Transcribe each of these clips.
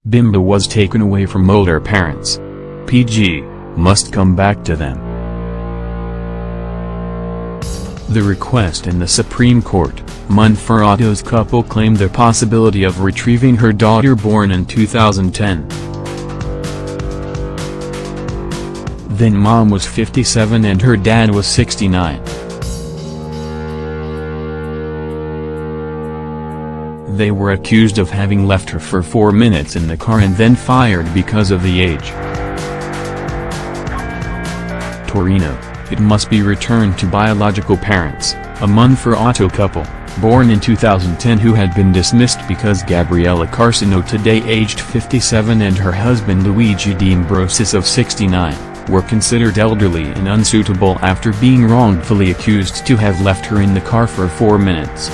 Bimba was taken away from older parents. PG must come back to them. The request in the Supreme Court. Monferrato's couple claimed the possibility of retrieving her daughter born in 2010. Then mom was 57 and her dad was 69. They were accused of having left her for 4 minutes in the car and then fired because of the age. Torino, it must be returned to biological parents, a Monferrato couple, born in 2010 who had been dismissed because Gabriella Carcino, today aged 57, and her husband Luigi D'Ambrosis of 69, were considered elderly and unsuitable after being wrongfully accused to have left her in the car for 4 minutes.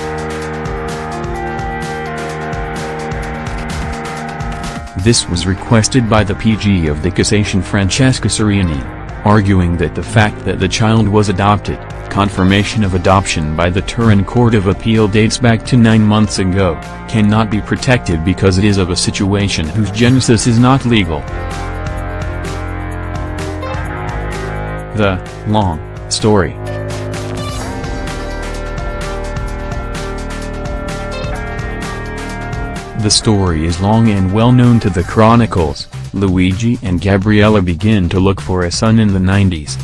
This was requested by the PG of the cassation Francesca Serini, arguing that the fact that the child was adopted, confirmation of adoption by the Turin Court of Appeal dates back to 9 months ago, cannot be protected because it is of a situation whose genesis is not legal. The long story. The story is long and well known to the chronicles. Luigi and Gabriella begin to look for a son in the 90s.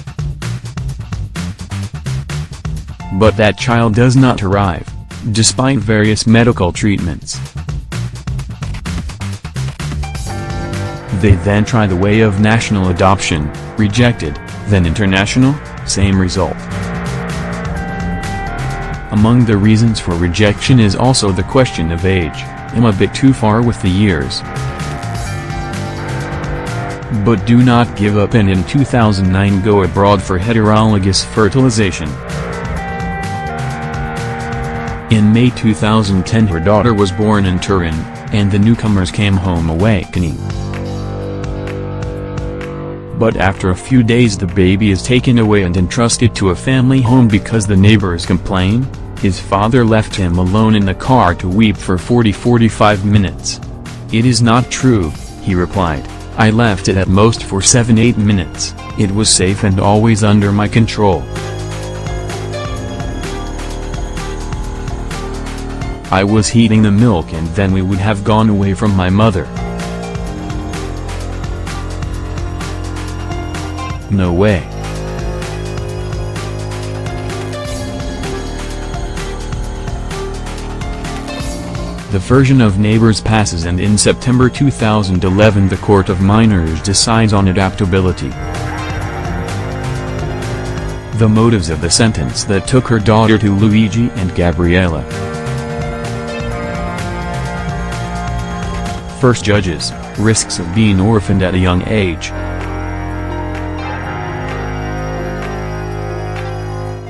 But that child does not arrive, despite various medical treatments. They then try the way of national adoption, rejected, then international, same result. Among the reasons for rejection is also the question of age. I'm a bit too far with the years. But do not give up and in 2009 go abroad for heterologous fertilization. In May 2010 her daughter was born in Turin, and the newcomers came home awakening. But after a few days the baby is taken away and entrusted to a family home because the neighbors complain. His father left him alone in the car to weep for 40-45 minutes. "It is not true," he replied. "I left it at most for 7-8 minutes, it was safe and always under my control. I was heating the milk and then we would have gone away from my mother." No way. The version of neighbors passes and in September 2011 the Court of Minors decides on adoptability. The motives of the sentence that took her daughter to Luigi and Gabriella. First judges, risks of being orphaned at a young age.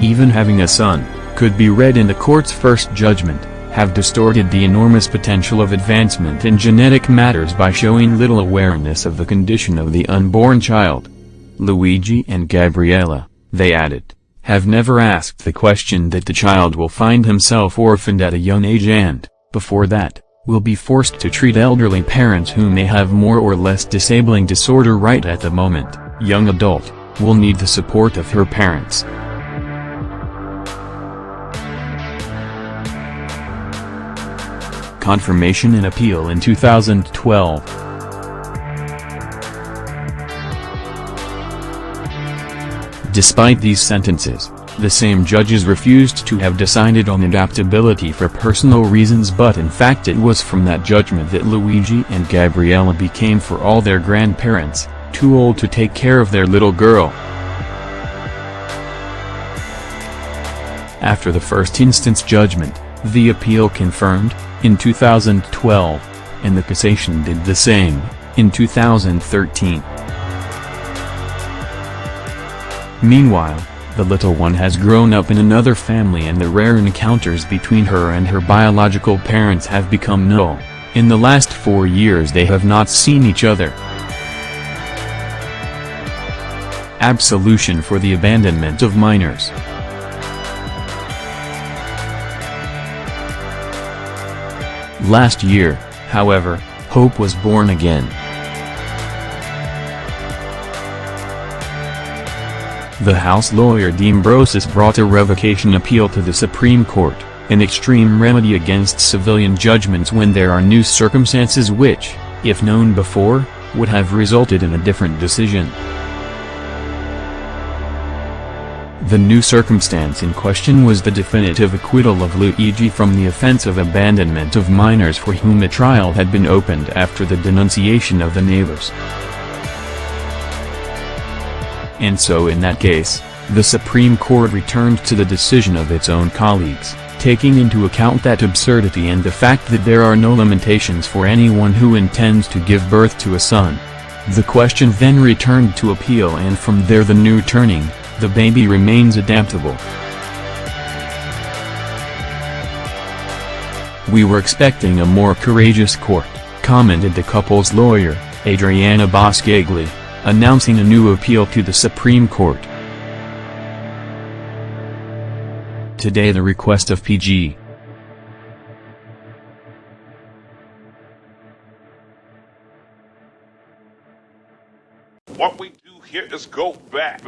Even having a son, could be read in the court's first judgment, have distorted the enormous potential of advancement in genetic matters by showing little awareness of the condition of the unborn child. Luigi and Gabriella, they added, have never asked the question that the child will find himself orphaned at a young age and, before that, will be forced to treat elderly parents who may have more or less disabling disorder right at the moment. Young adult, will need the support of her parents. Confirmation and appeal in 2012. Despite these sentences, the same judges refused to have decided on adoptability for personal reasons, but in fact it was from that judgment that Luigi and Gabriella became for all their grandparents, too old to take care of their little girl. After the first instance judgment, the appeal confirmed, in 2012, and the cassation did the same, in 2013. Meanwhile, the little one has grown up in another family and the rare encounters between her and her biological parents have become null. In the last 4 years they have not seen each other. Absolution for the abandonment of minors. Last year, however, hope was born again. The House lawyer D'Ambrosis brought a revocation appeal to the Supreme Court, an extreme remedy against civilian judgments when there are new circumstances which, if known before, would have resulted in a different decision. The new circumstance in question was the definitive acquittal of Luigi from the offense of abandonment of minors for whom a trial had been opened after the denunciation of the neighbors. And so in that case, the Supreme Court returned to the decision of its own colleagues, taking into account that absurdity and the fact that there are no limitations for anyone who intends to give birth to a son. The question then returned to appeal, and from there the new turning: the baby remains adaptable. "We were expecting a more courageous court," commented the couple's lawyer, Adriana Boscagli, announcing a new appeal to the Supreme Court. Today the request of PG. What we do here is go back.